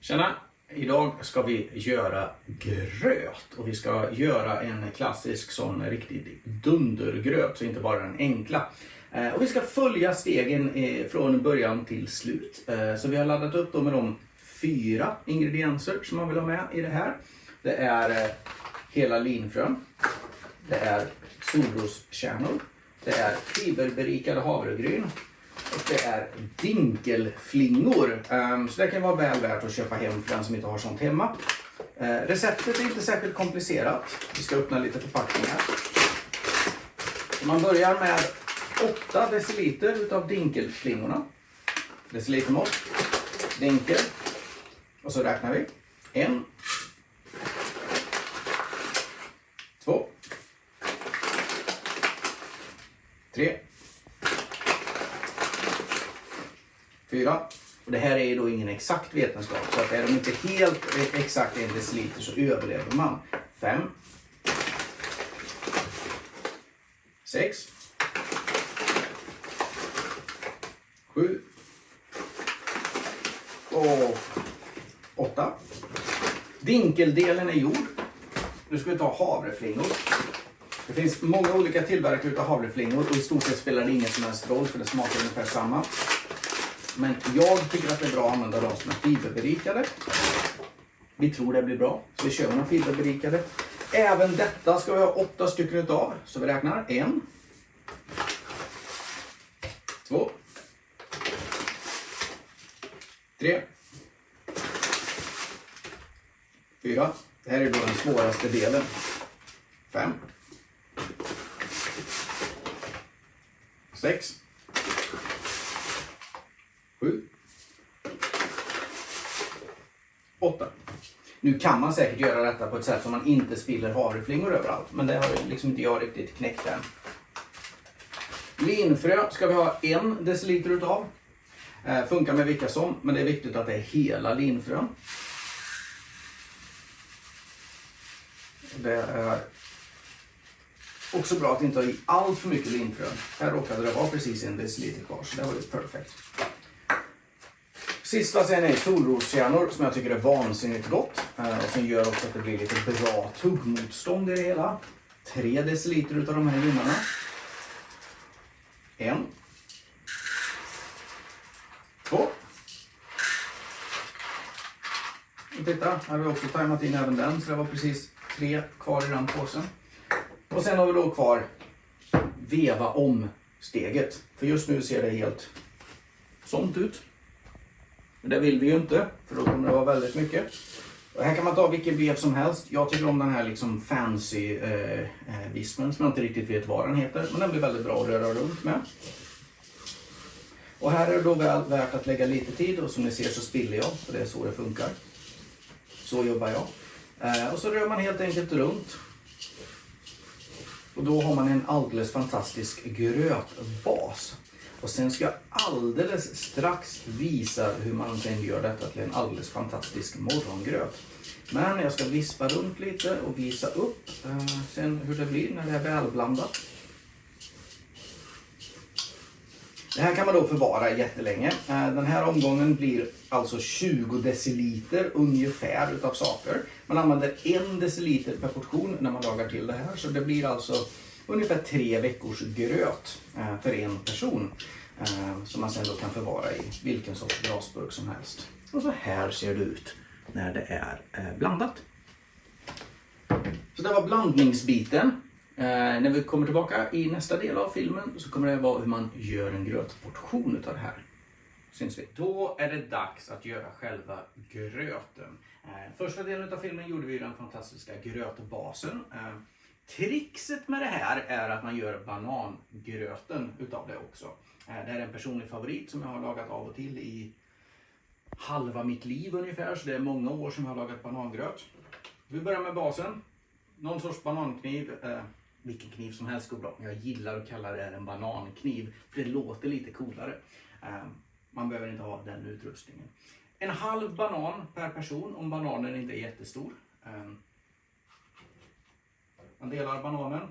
Tjena! Idag ska vi göra gröt och vi ska göra en klassisk sån riktig dundergröt, så inte bara den enkla. Och vi ska följa stegen från början till slut. Så vi har laddat upp med de 4 ingredienser som man vill ha med i det här. Det är hela linfrön, det är solroskärnor, det är fiberberikade havregryn och det är dinkelflingor. Så det kan vara väl värt att köpa hem för den som inte har sånt hemma. Receptet är inte särskilt komplicerat. Vi ska öppna lite förpackningar. Man börjar med 8 deciliter utav dinkelflingorna. Decilitermått. Dinkel. Och så räknar vi. 1. 2. 3. 4. Och det här är då ingen exakt vetenskap, så att är de inte helt exakt 1 deciliter så överlever man. 5. 6. 7. Och 8. Dinkeldelen är gjord. Nu ska vi ta havreflingor. Det finns många olika tillverkare av havreflingor och i stort sett spelar det ingen som helst roll för det smakar ungefär samma. Men jag tycker att det är bra att använda de som är fiberberikade. Vi tror det blir bra, så vi kör med de fiberberikade. Även detta ska vi ha 8 stycken utav, så vi räknar 1. 2. 3. 4. Det här är då den svåraste delen. 5. 6. 7. 8. Nu kan man säkert göra detta på ett sätt som man inte spiller havreflingor överallt. Men det har liksom inte jag riktigt knäckt än. Linfrö ska vi ha 1 deciliter utav. Funkar med vilka som, men det är viktigt att det är hela linfrön. Det är också bra att inte ha i allt för mycket linfrön. Här råkade det vara precis 1 deciliter kvar, så det var ju perfekt. Sista sen är solroskärnor som jag tycker är vansinnigt gott. Och som gör också att det blir lite bra tuggmotstånd i det hela. 3 deciliter utav de här ljummarna. 1. 2. Och titta, här har vi också tajmat in även den, så det var precis 3 kvar i den påsen. Och sen har vi då kvar veva om steget. För just nu ser det helt sånt ut. Men det vill vi ju inte, för då kommer det vara väldigt mycket. Och här kan man ta vilken vev som helst. Jag tycker om den här liksom fancy vispen som jag inte riktigt vet vad den heter. Men den blir väldigt bra att röra runt med. Och här är det då väl värt att lägga lite tid. Och som ni ser så spiller jag, för det är så det funkar. Så jobbar jag. Och så rör man helt enkelt runt. Och då har man en alldeles fantastisk grötbas. Och sen ska jag alldeles strax visa hur man sen gör detta till en alldeles fantastisk morgongröt. Men jag ska vispa runt lite och visa upp sen hur det blir när det är välblandat. Det här kan man då förvara jättelänge. Den här omgången blir alltså 20 deciliter ungefär utav saker. Man använder 1 deciliter per portion när man lagar till det här. Så det blir alltså ungefär 3 veckors gröt för en person. Som man sen då kan förvara i vilken sorts glasburk som helst. Och så här ser det ut när det är blandat. Så det var blandningsbiten. När vi kommer tillbaka i nästa del av filmen så kommer det vara hur man gör en grötportion utav det här. Syns vi. Då är det dags att göra själva gröten. Första delen av filmen gjorde vi den fantastiska grötbasen. Trixet med det här är att man gör banangröten utav det också. Det här är en personlig favorit som jag har lagat av och till i halva mitt liv ungefär. Så det är många år som jag har lagat banangröt. Vi börjar med basen. Någon sorts banankniv. Vilken kniv som helst går bra. Jag gillar att kalla det en banankniv. För det låter lite coolare. Man behöver inte ha den utrustningen. En halv banan per person om bananen inte är jättestor. Man delar bananen.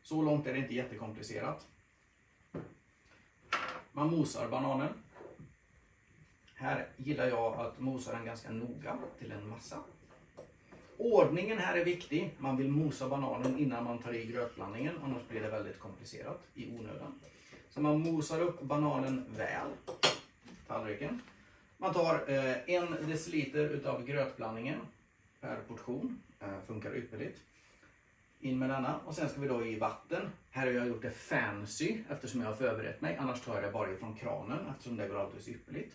Så långt är det inte jättekomplicerat. Man mosar bananen. Här gillar jag att mosa den ganska noga till en massa. Ordningen här är viktig. Man vill mosa bananen innan man tar i grötblandningen, annars blir det väldigt komplicerat i onödan. Så man mosar upp bananen väl, tallriken. Man tar 1 deciliter utav grötblandningen per portion, funkar ypperligt. In med denna och sen ska vi då i vatten. Här har jag gjort det fancy eftersom jag har förberett mig, annars tar jag det bara ifrån kranen eftersom det går alldeles ypperligt.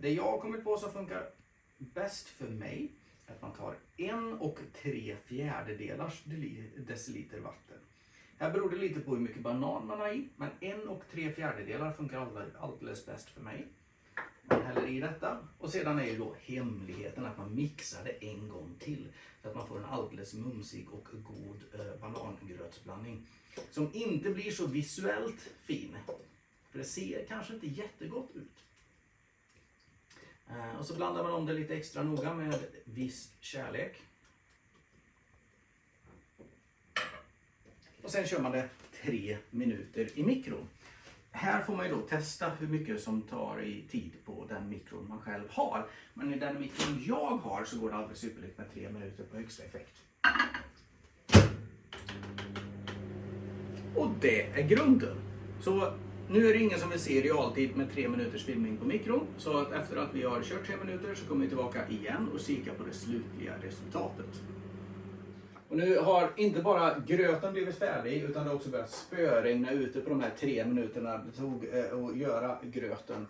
Det jag har kommit på som funkar bäst för mig är att man tar 1 3/4 deciliter vatten. Här beror det lite på hur mycket banan man har i, men 1 3/4 funkar alldeles bäst för mig. Man häller i detta och sedan är ju då hemligheten att man mixar det en gång till så att man får en alldeles mumsig och god banangrötsblandning som inte blir så visuellt fin. För det ser kanske inte jättegott ut. Och så blandar man om det lite extra noga med viss kärlek. Och sen kör man det 3 minuter i mikron. Här får man ju då testa hur mycket som tar i tid på den mikron man själv har. Men i den mikron jag har så går det alldeles superligt med 3 minuter på högsta effekt. Och det är grunden. Så nu är det ingen som vill se realtid med 3 minuters filmning på mikron. Så att efter att vi har kört 3 minuter så kommer vi tillbaka igen och kika på det slutliga resultatet. Och nu har inte bara gröten blivit färdig utan det har också börjat spöregna ute på de här 3 minuterna det tog att göra gröten.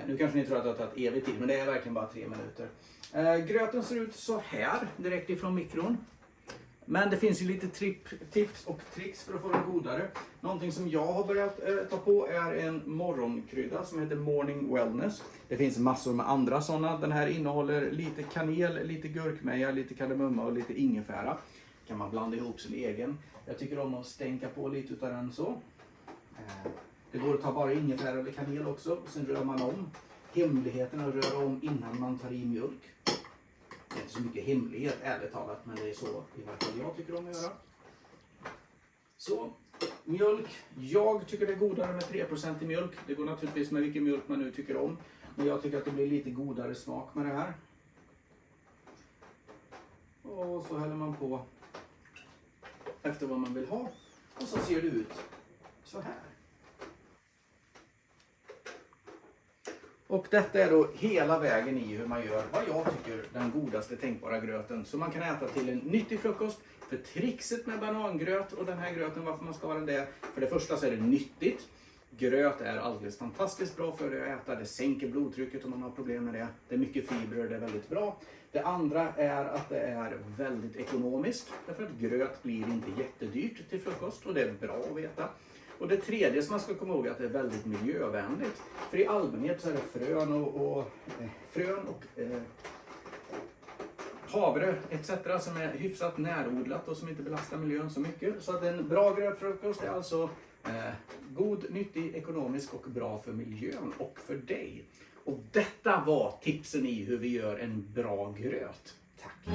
Nu kanske ni tror att det har tagit evig tid, men det är verkligen bara 3 minuter. Gröten ser ut så här direkt ifrån mikron. Men det finns ju lite tips och tricks för att få den godare. Någonting som jag har börjat ta på är en morgonkrydda som heter Morning Wellness. Det finns massor med andra sådana. Den här innehåller lite kanel, lite gurkmeja, lite kardemumma och lite ingefära. Kan man blanda ihop sin egen. Jag tycker om att stänka på lite utav den så. Det går att ta bara ingefära eller kanel också. Och sen rör man om. Hemligheten är att röra om innan man tar i mjölk. Det är inte så mycket hemlighet ärligt talat, men det är så i varje fall jag tycker om att göra. Så, mjölk. Jag tycker det är godare med 3% i mjölk. Det går naturligtvis med vilken mjölk man nu tycker om. Men jag tycker att det blir lite godare smak med det här. Och så häller man på efter vad man vill ha. Och så ser det ut så här. Och detta är då hela vägen i hur man gör vad jag tycker den godaste tänkbara gröten. Så man kan äta till en nyttig frukost. För trixet med banangröt och den här gröten, varför man ska ha den där. För det första så är det nyttigt. Gröt är alldeles fantastiskt bra för att äta. Det sänker blodtrycket om man har problem med det. Det är mycket fibrer, det är väldigt bra. Det andra är att det är väldigt ekonomiskt. Därför att gröt blir inte jättedyrt till frukost och det är bra att veta. Och det tredje som man ska komma ihåg är att det är väldigt miljövänligt. För i allmänhet så är det frön och havre etc. som är hyfsat närodlat och som inte belastar miljön så mycket. Så att en bra grötfrukost är alltså god, nyttig, ekonomisk och bra för miljön och för dig. Och detta var tipsen i hur vi gör en bra gröt. Tack!